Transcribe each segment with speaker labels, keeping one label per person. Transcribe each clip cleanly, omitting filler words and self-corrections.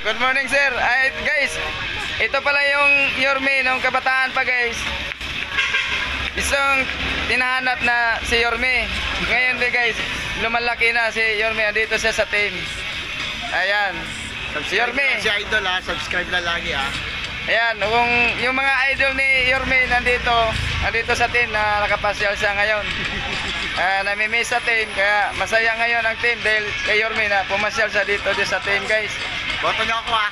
Speaker 1: Good morning, sir. Ay, guys, ito pala yung Yorme nung kabataan pa, guys. Isang tinahanap na si Yorme. Ngayon, guys, lumalaki na si Yorme. Andito siya sa team. Ayan. Si Yorme.
Speaker 2: Si Idol ha, subscribe na lagi ha.
Speaker 1: Ayan, kung yung mga idol ni Yorme nandito sa team na nakapasyal siya ngayon. Namimiss sa team, kaya masaya ngayon ang team dahil kay Yorme na pumasyal siya dito sa team, guys.
Speaker 2: Boto niyo ako ha.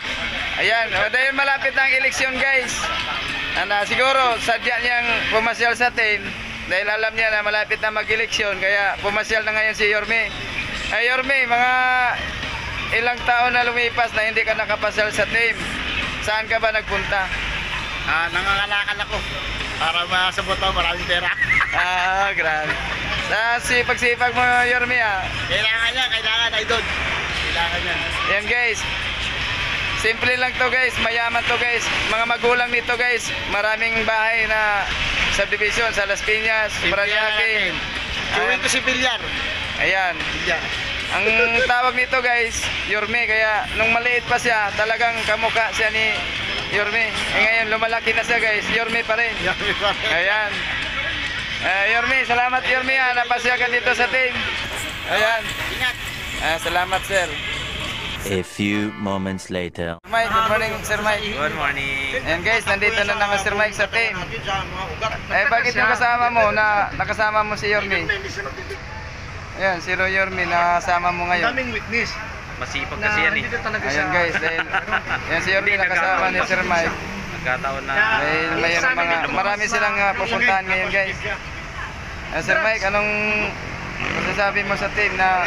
Speaker 1: Ayan, dahil malapit ang eleksyon, guys. Siguro sadya niyang pumasyal sa team dahil alam niya na malapit na mag-eleksyon, kaya pumasyal na ngayon si Yorme. Ay Yorme, mga ilang taon na lumipas na hindi ka nakapasyal sa team. Saan ka ba nagpunta?
Speaker 2: Nangangalakal ako para masabot ako, maraming pera.
Speaker 1: Grabe. Sa sipag-sipag mo, Yorme, ha?
Speaker 2: Kailangan Idol. Kailangan yan.
Speaker 1: Yan, guys. Simple lang to, guys. Mayaman to, guys. Mga magulang nito, guys. Maraming bahay na subdivision sa Las Piñas, Paranaque.
Speaker 2: Gawin ko si Villar.
Speaker 1: Ayan.
Speaker 2: Villar.
Speaker 1: Ang tawag nito, guys, Yorme. Kaya nung maliit pa siya, talagang kamukha siya ni Yorme. Ngayon lumalaki na siya, guys. Yorme pa rin. Ayan. Yorme, salamat Yorme, napasya ka dito sa team. Ayan.
Speaker 2: Ingat.
Speaker 1: Salamat, sir.
Speaker 3: A few moments later.
Speaker 1: Mike, good morning, Sir Mike.
Speaker 4: Good morning.
Speaker 1: Ayan, guys, nandito na naman Sir Mike sa team. Bakit yung kasama mo nakasama mo si Yorme? Ayan, si Yorme nakasama mo ngayon.
Speaker 2: Daming witness.
Speaker 4: Masipag kasi yan eh.
Speaker 1: Ayan, guys, dahil ayan, si Yorme nakasama ni Sir Mike.
Speaker 4: Nagkataon na.
Speaker 1: Dahil marami silang pupuntahan ngayon, guys. Sir Mike, anong masasabi mo sa team na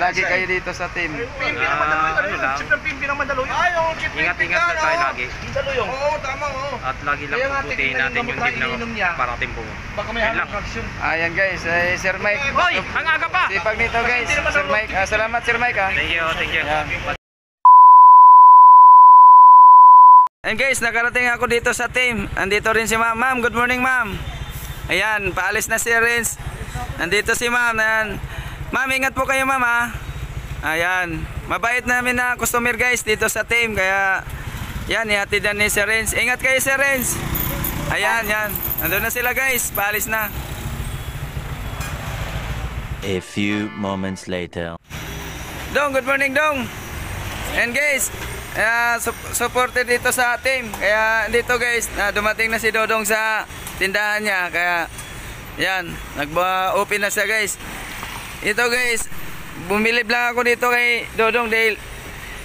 Speaker 1: lagi kayo dito sa team?
Speaker 4: Ano lang, ingat-ingat lang tayo lagi.
Speaker 2: Oo, tama oo.
Speaker 4: At lagi lang puputihin natin yung team na parating po. Yun lang.
Speaker 1: Ayan, guys, Sir Mike.
Speaker 4: Hoy! Ang aga pa!
Speaker 1: Sipag nito, guys. Sir Mike, salamat Sir Mike, ha.
Speaker 4: Thank you, thank you.
Speaker 1: Ayan. And guys, nakarating ako dito sa team. Andito rin si Ma'am. Ma'am, good morning, Ma'am. Ayan, paalis na si Renz. Nandito si Ma'am. Ma'am, ingat po kayo, Ma'am, ha. Ayan, mabait namin na customer, guys, dito sa team. Kaya, yan, ihatid na ni si Renz. Ingat kayo, si Renz. Ayan, yan. Nandun na sila, guys. Paalis na.
Speaker 3: A few moments later.
Speaker 1: Dong, good morning, Dong. And guys, supported dito sa team. Kaya dito, guys, dumating na si Dodong sa tindahan niya. Kaya yan, nag-open na siya, guys. Ito, guys, bumilib lang ako dito kay Dodong dahil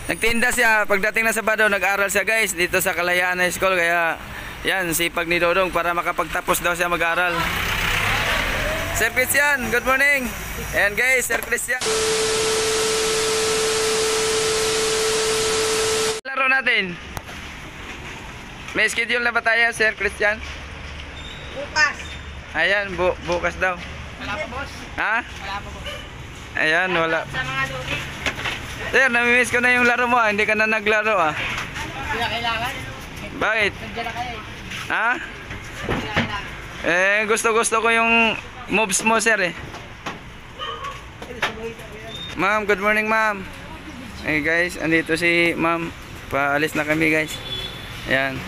Speaker 1: nagtinda siya. Pagdating na Sabado, nag-aral siya, guys, dito sa Kalayaan High School. Kaya yan, sipag ni Dodong para makapagtapos daw siya mag-aral. Sir Christian, good morning. And guys, Sir Christian, laro natin. May schedule na ba tayo, Sir Christian?
Speaker 5: Bukas.
Speaker 1: Ayan, bukas daw.
Speaker 5: Wala pa, boss.
Speaker 1: Ha?
Speaker 5: Wala pa, boss.
Speaker 1: Ayan, wala.
Speaker 5: Sa mga lugi.
Speaker 1: Sir, namimiss ko na yung laro mo, hindi ka na naglaro, ah.
Speaker 5: Hindi na kailangan.
Speaker 1: Bakit?
Speaker 5: Nandiyan na kayo eh.
Speaker 1: Ha?
Speaker 5: Hindi na kailangan.
Speaker 1: Gusto ko yung moves mo, sir, eh. Ma'am, good morning, ma'am. Hey guys, andito si ma'am. Paalis na kami, guys. Ayan.